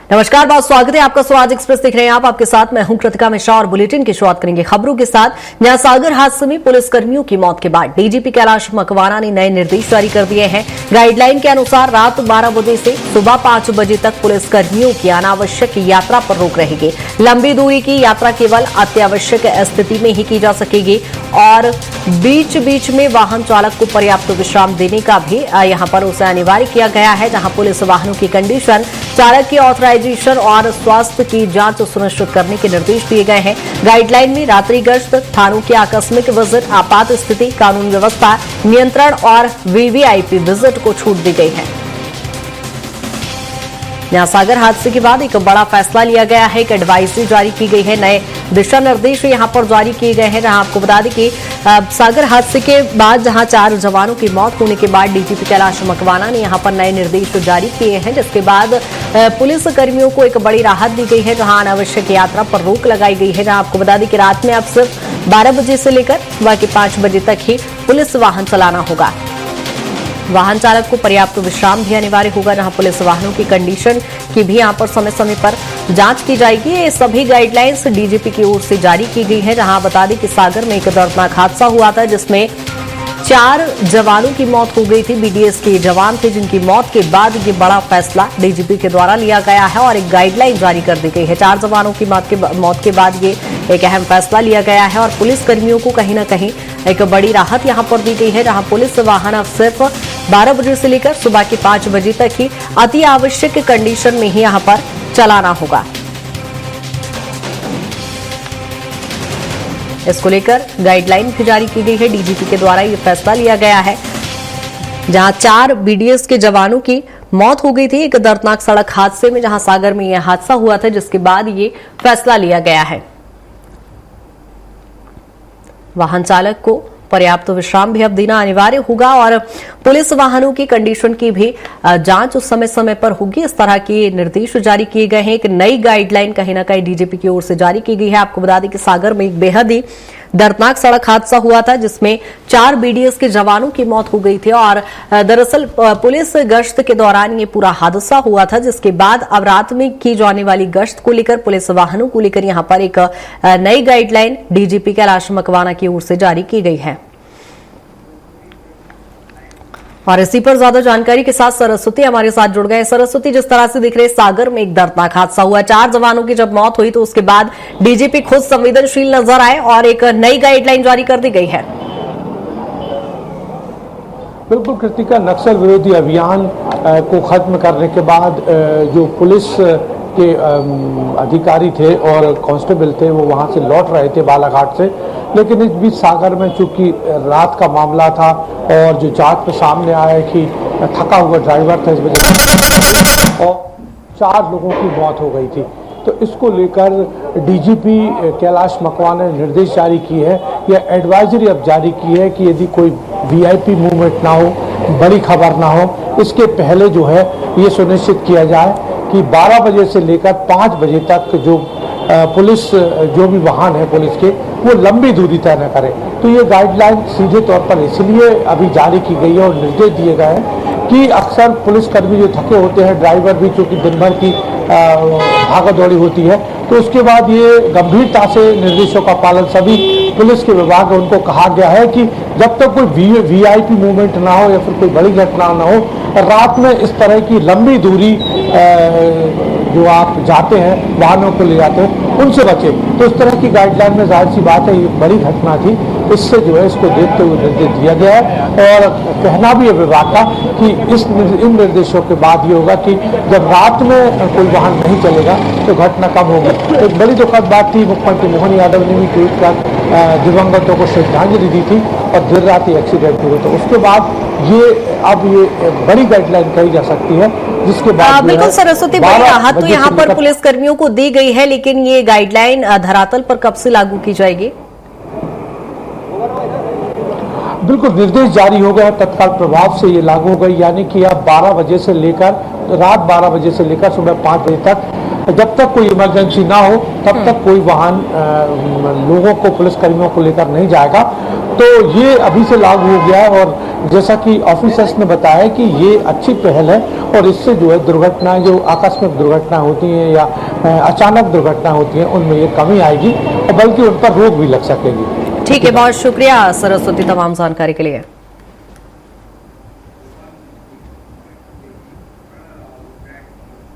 नमस्कार, बहुत स्वागत है आपका। स्वराज एक्सप्रेस देख रहे हैं आप। आपके साथ मैं हूं कृतिका मिश्रा और बुलेटिन की शुरुआत करेंगे खबरों के साथ। जहां सागर हादसे में पुलिसकर्मियों की मौत के बाद डीजीपी कैलाश मकवाना ने नए निर्देश जारी कर दिए हैं। गाइडलाइन के अनुसार रात 12 बजे से सुबह 5 बजे तक पुलिसकर्मियों की अनावश्यक यात्रा पर रोक रहेगी। लंबी दूरी की यात्रा केवल अत्यावश्यक स्थिति में ही की जा सकेगी और बीच बीच में वाहन चालक को पर्याप्त विश्राम देने का भी यहां पर उसे अनिवार्य किया गया है। जहां पुलिस वाहनों की कंडीशन, चालक की ऑथराइजेशन और स्वास्थ्य की जांच सुनिश्चित करने के निर्देश दिए गए हैं। गाइडलाइन में रात्रि गश्त, थानों की आकस्मिक विजिट, आपात स्थिति, कानून व्यवस्था नियंत्रण और वीवीआईपी विजिट को छूट दी गई है। यहां सागर हादसे के बाद एक बड़ा फैसला लिया गया है। एक एडवाइजरी जारी की गई है। नए दिशा निर्देश यहां पर जारी किए गए हैं। जहां आपको बता दें कि सागर हादसे के बाद जहां 4 जवानों की मौत होने के बाद डीजीपी कैलाश मकवाना ने यहां पर नए निर्देश जारी किए हैं, जिसके बाद पुलिस कर्मियों को एक बड़ी राहत दी गई है। जहां अनावश्यक यात्रा पर रोक लगाई गई है। जहां आपको बता दें कि रात में अब सिर्फ 12 बजे से लेकर सुबह के 5 बजे तक ही पुलिस वाहन चलाना होगा। वाहन चालक को पर्याप्त विश्राम भी अनिवार्य होगा। जहां पुलिस वाहनों की कंडीशन की भी यहां पर समय समय पर जांच की जाएगी। ये सभी गाइडलाइंस डीजीपी की ओर से जारी की गई है। जहां बता दें कि सागर में एक दर्दनाक हादसा हुआ था, जिसमें 4 जवानों की मौत हो गई थी। बीडीएस के जवान थे, जिनकी मौत के बाद ये बड़ा फैसला डीजीपी के द्वारा लिया गया है और एक गाइडलाइन जारी कर दी गई है। 4 जवानों की मौत के बाद ये एक अहम फैसला लिया गया है और पुलिस कर्मियों को कहीं न कहीं एक बड़ी राहत यहां पर दी गई है। जहां पुलिस वाहन अब सिर्फ 12 बजे से लेकर सुबह के 5 बजे तक ही अति आवश्यक कंडीशन में ही यहां पर चलाना होगा। इसको लेकर गाइडलाइन भी जारी की गई है। डीजीपी के द्वारा यह फैसला लिया गया है। जहां 4 बीडीएस के जवानों की मौत हो गई थी एक दर्दनाक सड़क हादसे में, जहां सागर में यह हादसा हुआ था, जिसके बाद ये फैसला लिया गया है। वाहन चालक को पर्याप्त विश्राम भी अब देना अनिवार्य होगा और पुलिस वाहनों की कंडीशन की भी जांच उस समय समय पर होगी। इस तरह के निर्देश जारी किए गए हैं। एक नई गाइडलाइन कहीं न कहीं डीजीपी की ओर से जारी की गई है। आपको बता दें कि सागर में एक बेहद ही दर्दनाक सड़क हादसा हुआ था, जिसमें 4 बीडीएस के जवानों की मौत हो गई थी और दरअसल पुलिस गश्त के दौरान ये पूरा हादसा हुआ था, जिसके बाद अब रात में की जाने वाली गश्त को लेकर, पुलिस वाहनों को लेकर यहां पर एक नई गाइडलाइन डीजीपी कैलाश मकवाना की ओर से जारी की गई है। और इसी पर ज्यादा जानकारी के साथ सरस्वती हमारे साथ जुड़ गए। सरस्वती, जिस तरह से दिख रहे सागर में एक दर्दनाक हादसा हुआ, 4 जवानों की जब मौत हुई तो उसके बाद डीजीपी खुद संवेदनशील नजर आए और एक नई गाइडलाइन जारी कर दी गई है। बिल्कुल कृतिका, नक्सल विरोधी अभियान को खत्म करने के बाद जो पुलिस के अधिकारी थे और कांस्टेबल थे वो वहां से लौट रहे थे बालाघाट से, लेकिन इस बीच सागर में चूंकि रात का मामला था और जो जांच में सामने आया कि थका हुआ ड्राइवर था, इस वजह से और 4 लोगों की मौत हो गई थी। तो इसको लेकर डीजीपी कैलाश मकवाना ने निर्देश जारी किए हैं, यह एडवाइजरी अब जारी की है कि यदि कोई वीआईपी मूवमेंट ना हो, बड़ी खबर ना हो, इसके पहले जो है ये सुनिश्चित किया जाए कि 12 बजे से लेकर 5 बजे तक जो पुलिस जो भी वाहन है पुलिस के, वो लंबी दूरी तय न करें। तो ये गाइडलाइन सीधे तौर पर इसलिए अभी जारी की गई है और निर्देश दिए गए हैं कि अक्सर पुलिसकर्मी जो थके होते हैं, ड्राइवर भी चूँकि दिन भर की भागा दौड़ी होती है, तो उसके बाद ये गंभीरता से निर्देशों का पालन सभी पुलिस के विभाग है उनको कहा गया है कि जब तक कोई वीआईपी मूवमेंट ना हो या फिर कोई बड़ी घटना ना हो, रात में इस तरह की लंबी दूरी जो आप जाते हैं, वाहनों को ले जाते हैं, उनसे बचे। तो इस तरह की गाइडलाइन में जाहिर सी बात है ये बड़ी घटना थी, इससे जो है इसको देखते हुए निर्देश दिया गया है। और कहना भी है विभाग का कि इन निर्देशों के बाद ये होगा कि जब रात में कोई वाहन नहीं चलेगा तो घटना कम होगी। एक बड़ी दुखद बात थी, मुख्यमंत्री मोहन यादव ने भी ट्वीट कर दिवंगतों को श्रद्धांजलि दी थी और देर रात ही एक्सीडेंट हुए। तो उसके बाद ये बड़ी गाइडलाइन कही जा सकती है, जिसके बाद बिल्कुल सरस्वती, बड़ी राहत तो यहाँ पर पुलिस कर्मियों को दी गई है, लेकिन ये गाइडलाइन धरातल पर कब से लागू की जाएगी? बिल्कुल निर्देश जारी हो गया, तत्काल प्रभाव से ये लागू हो गई, यानी कि अब 12 बजे से लेकर रात 12 बजे से लेकर सुबह 5 बजे तक जब तक कोई इमरजेंसी ना हो तब तक कोई वाहन लोगों को, पुलिसकर्मियों को लेकर नहीं जाएगा। तो ये अभी से लागू हो गया है और जैसा कि ऑफिसर्स ने बताया कि ये अच्छी पहल है और इससे जो है दुर्घटनाएं, जो आकस्मिक दुर्घटनाएं होती हैं या अचानक दुर्घटनाएं होती हैं, उनमें ये कमी आएगी और बल्कि उन पर रोक भी लग सकेगी। ठीक है, बहुत शुक्रिया सरस्वती तमाम जानकारी के लिए।